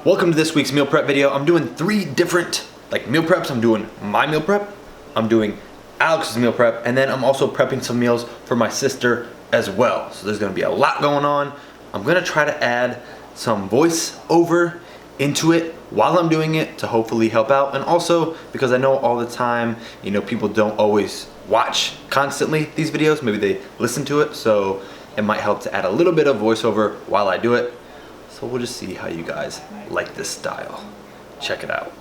Welcome to this week's meal prep video. I'm doing 3 different meal preps. I'm doing my meal prep, I'm doing Alex's meal prep, and then I'm also prepping some meals for my sister as well. So there's gonna be a lot going on. I'm gonna try to add some voice over into it while I'm doing it to hopefully help out, and also because I know all the time, people don't always watch constantly these videos. Maybe they listen to it, so it might help to add a little bit of voiceover while I do it. So we'll just see how you guys like this style. Check it out.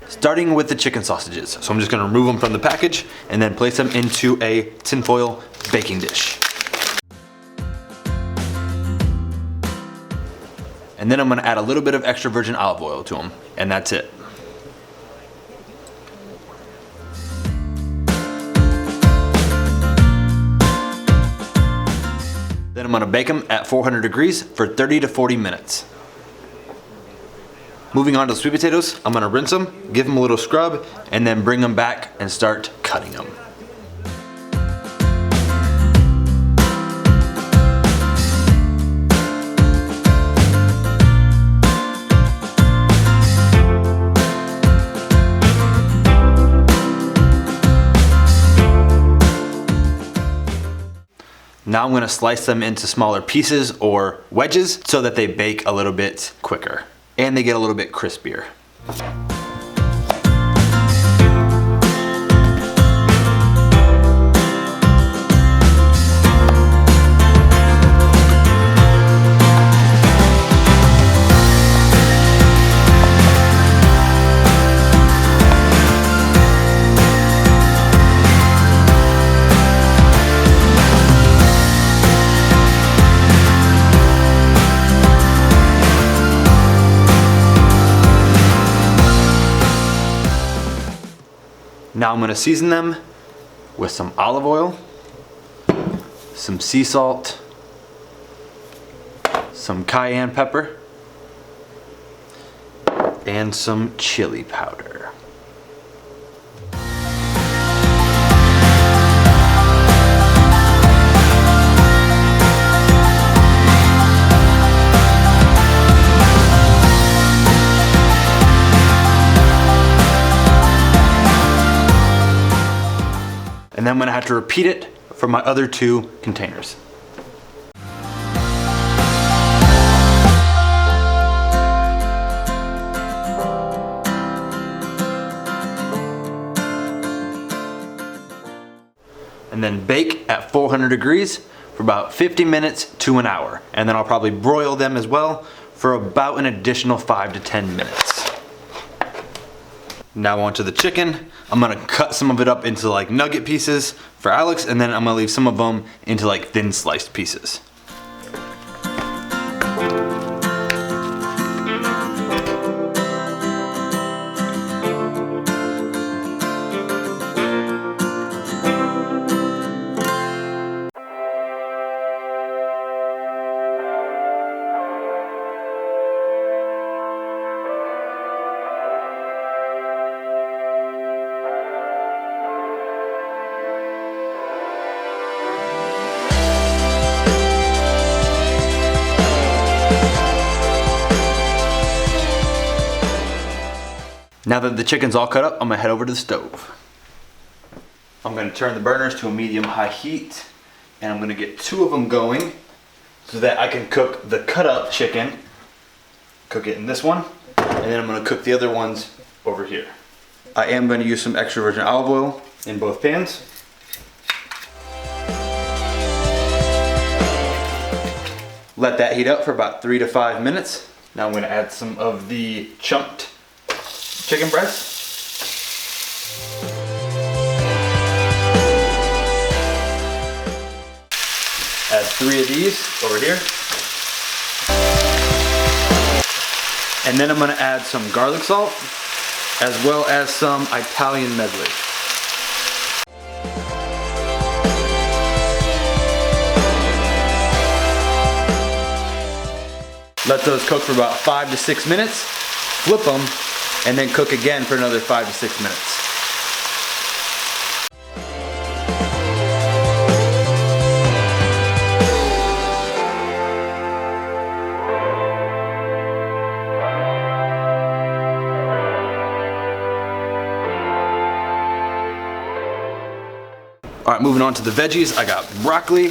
Starting with the chicken sausages. So I'm just gonna remove them from the package and then place them into a tinfoil baking dish. And then I'm gonna add a little bit of extra virgin olive oil to them, and that's it. Then I'm gonna bake them at 400 degrees for 30 to 40 minutes. Moving on to the sweet potatoes, I'm gonna rinse them, give them a little scrub, and then bring them back and start cutting them. Now I'm gonna slice them into smaller pieces or wedges so that they bake a little bit quicker and they get a little bit crispier. Now I'm gonna season them with some olive oil, some sea salt, some cayenne pepper, and some chili powder. And then I'm gonna have to repeat it for my other 2 containers. And then bake at 400 degrees for about 50 minutes to an hour. And then I'll probably broil them as well for about an additional 5 to 10 minutes. Now onto the chicken. I'm gonna cut some of it up into nugget pieces for Alex, and then I'm gonna leave some of them into thin sliced pieces. Now that the chicken's all cut up, I'm gonna head over to the stove. I'm gonna turn the burners to a medium-high heat, and I'm gonna get 2 of them going so that I can cook the cut up chicken, cook it in this one, and then I'm gonna cook the other ones over here. I am gonna use some extra virgin olive oil in both pans. Let that heat up for about 3 to 5 minutes. Now I'm gonna add some of the chunked chicken breast. Add 3 of these over here. And then I'm gonna add some garlic salt as well as some Italian medley. Let those cook for about 5 to 6 minutes. Flip them and then cook again for another 5 to 6 minutes. All right, moving on to the veggies. I got broccoli,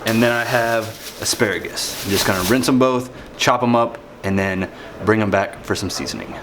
and then I have asparagus. I'm just gonna rinse them both, chop them up, and then bring them back for some seasoning.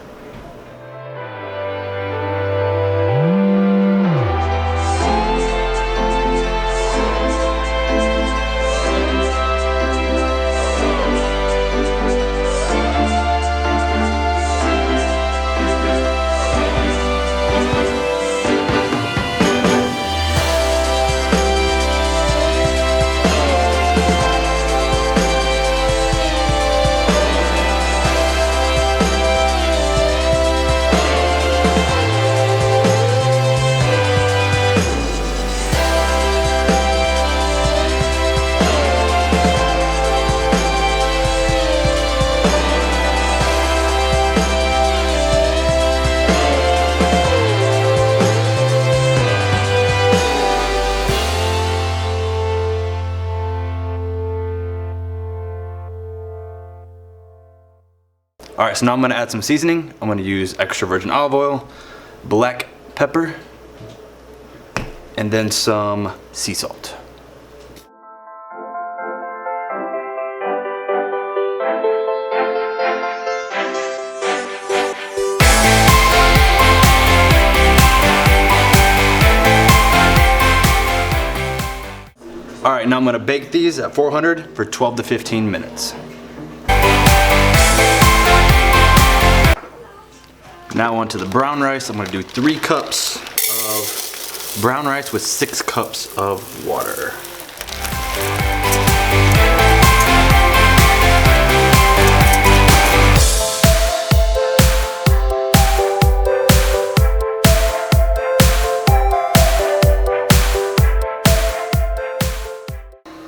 All right, so now I'm gonna add some seasoning. I'm gonna use extra virgin olive oil, black pepper, and then some sea salt. All right, now I'm gonna bake these at 400 for 12 to 15 minutes. Now on to the brown rice. I'm gonna do 3 cups of brown rice with 6 cups of water.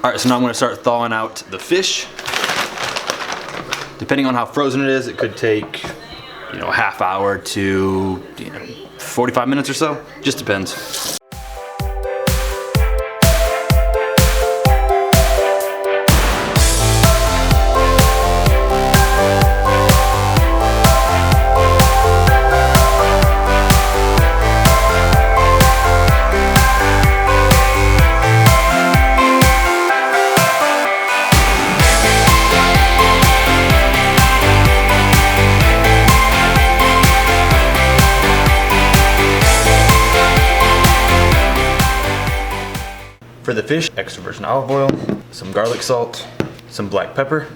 All right, so now I'm gonna start thawing out the fish. Depending on how frozen it is, it could take a half hour to 45 minutes or so. Just depends. For the fish, extra virgin olive oil, some garlic salt, some black pepper,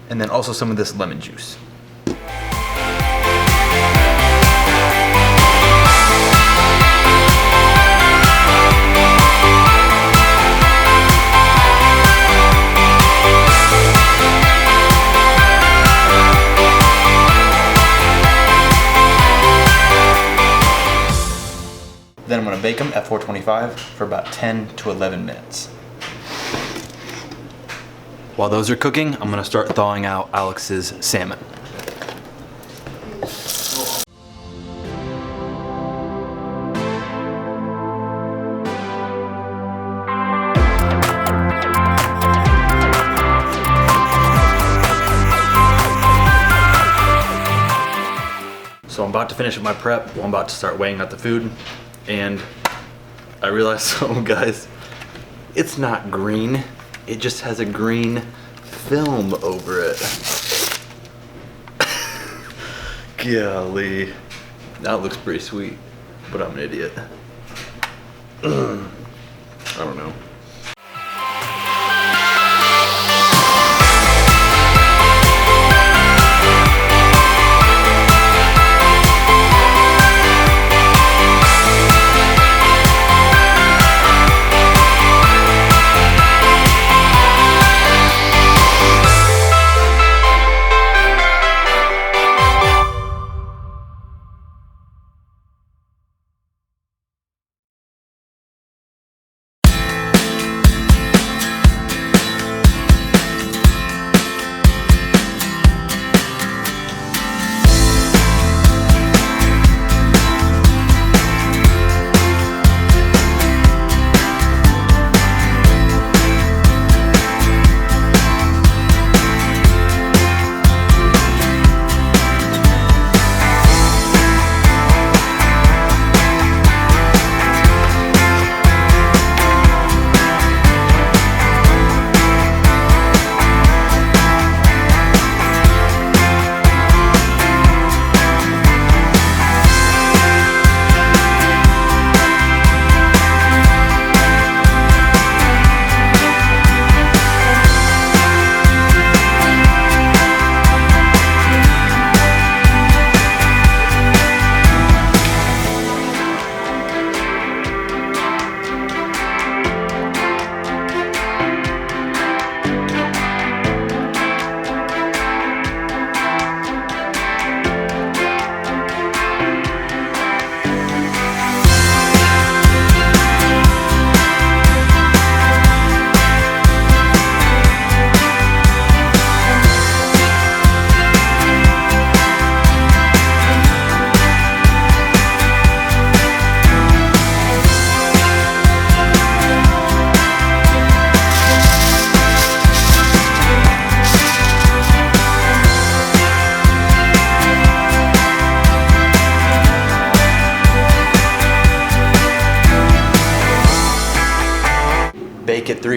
and then also some of this lemon juice. Then I'm gonna bake them at 425 for about 10 to 11 minutes. While those are cooking, I'm gonna start thawing out Alex's salmon. So I'm about to finish up my prep. I'm about to start weighing out the food. And I realized something, guys. It's not green. It just has a green film over it. Golly. That looks pretty sweet, but I'm an idiot. I don't know.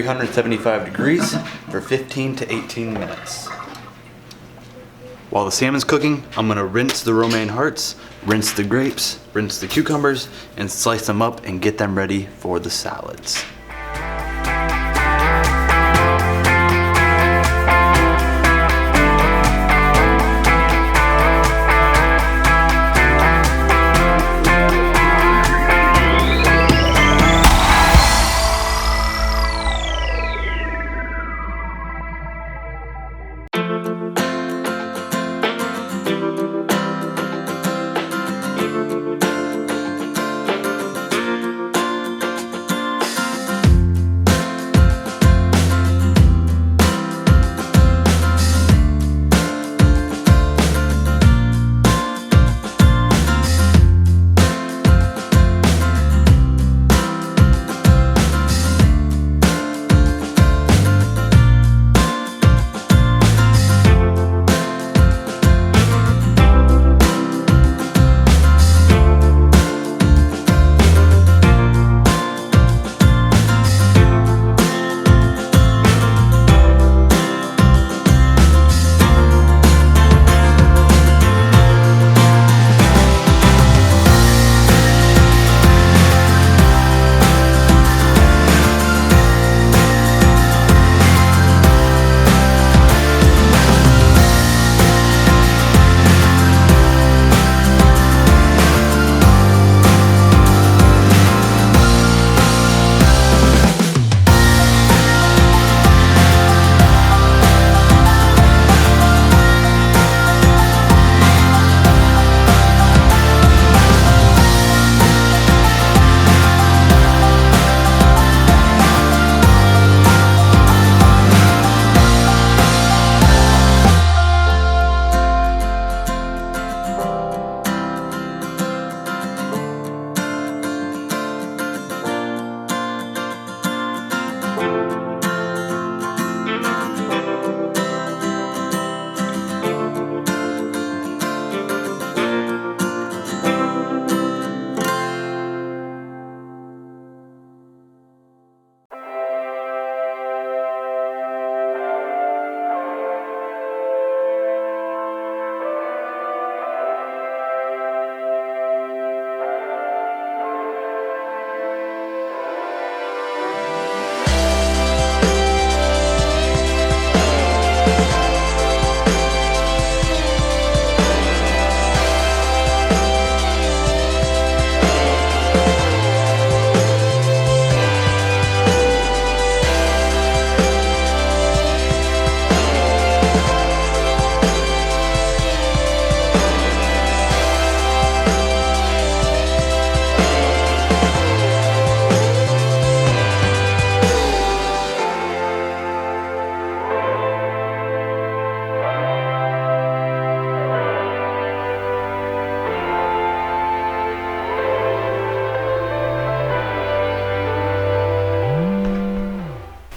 375 degrees for 15 to 18 minutes. While the salmon's cooking, I'm gonna rinse the romaine hearts, rinse the grapes, rinse the cucumbers, and slice them up and get them ready for the salads.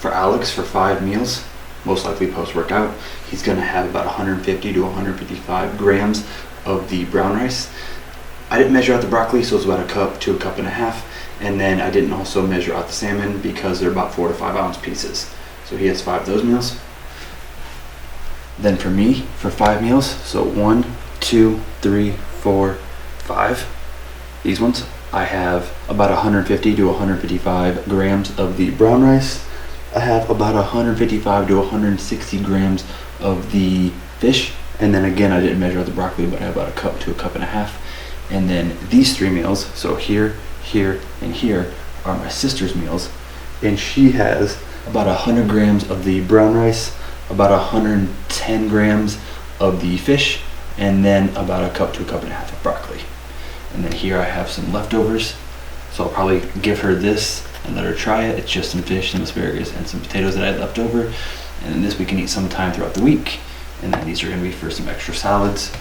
For Alex, for 5 meals, most likely post-workout, he's gonna have about 150 to 155 grams of the brown rice. I didn't measure out the broccoli, so it's about a cup to a cup and a half. And then I didn't also measure out the salmon because they're about 4 to 5 ounce pieces. So he has 5 of those meals. Then for me, for 5 meals, so 1, 2, 3, 4, 5, these ones, I have about 150 to 155 grams of the brown rice. I have about 155 to 160 grams of the fish. And then again, I didn't measure out the broccoli, but I have about a cup to a cup and a half. And then these 3 meals, so here, here, and here, are my sister's meals. And she has about 100 grams of the brown rice, about 110 grams of the fish, and then about a cup to a cup and a half of broccoli. And then here I have some leftovers, so I'll probably give her this and let her try it. It's just some fish, some asparagus, and some potatoes that I had left over. And then this we can eat sometime throughout the week. And then these are gonna be for some extra salads.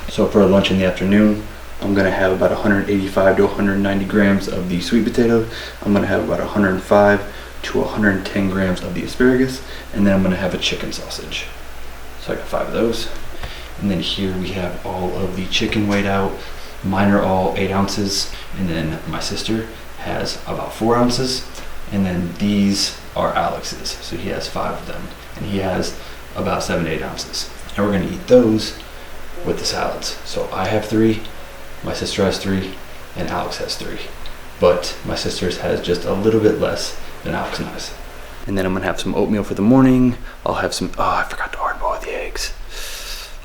So for lunch in the afternoon, I'm gonna have about 185 to 190 grams of the sweet potato. I'm gonna have about 105 to 110 grams of the asparagus. And then I'm gonna have a chicken sausage. So I got 5 of those. And then here we have all of the chicken weighed out. Mine are all 8 ounces. And then my sister has about 4 ounces. And then these are Alex's. So he has 5 of them, and he has about 7 to 8 ounces. And we're gonna eat those with the salads. So I have 3, my sister has 3, and Alex has 3. But my sister's has just a little bit less than Alex and I's. And then I'm gonna have some oatmeal for the morning. I'll have some, I forgot to hard boil the eggs.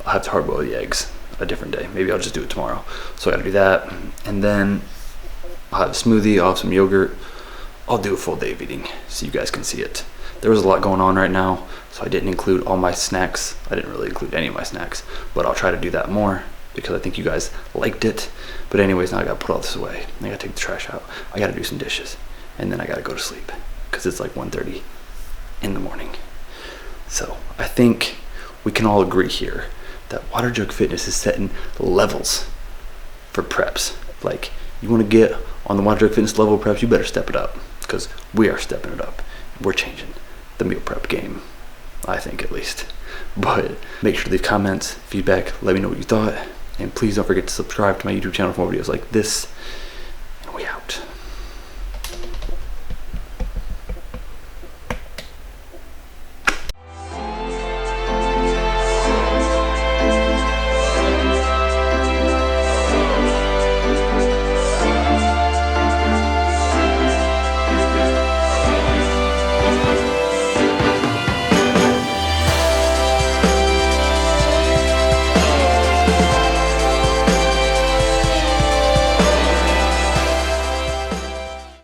I'll have to hard boil the eggs a different day. Maybe I'll just do it tomorrow. So I gotta do that. And then I'll have a smoothie, I'll have some yogurt. I'll do a full day of eating so you guys can see it. There was a lot going on right now, so I didn't include all my snacks. I didn't really include any of my snacks, but I'll try to do that more because I think you guys liked it. But anyways, now I gotta put all this away. I gotta take the trash out. I gotta do some dishes, and then I gotta go to sleep because it's like 1:30 in the morning. So I think we can all agree here that Water Jug Fitness is setting levels for preps. Like, you wanna get on the Water Jug Fitness level of preps, you better step it up, because we are stepping it up. We're changing the meal prep game, I think, at least. But make sure to leave comments, feedback, let me know what you thought, and please don't forget to subscribe to my YouTube channel for more videos like this.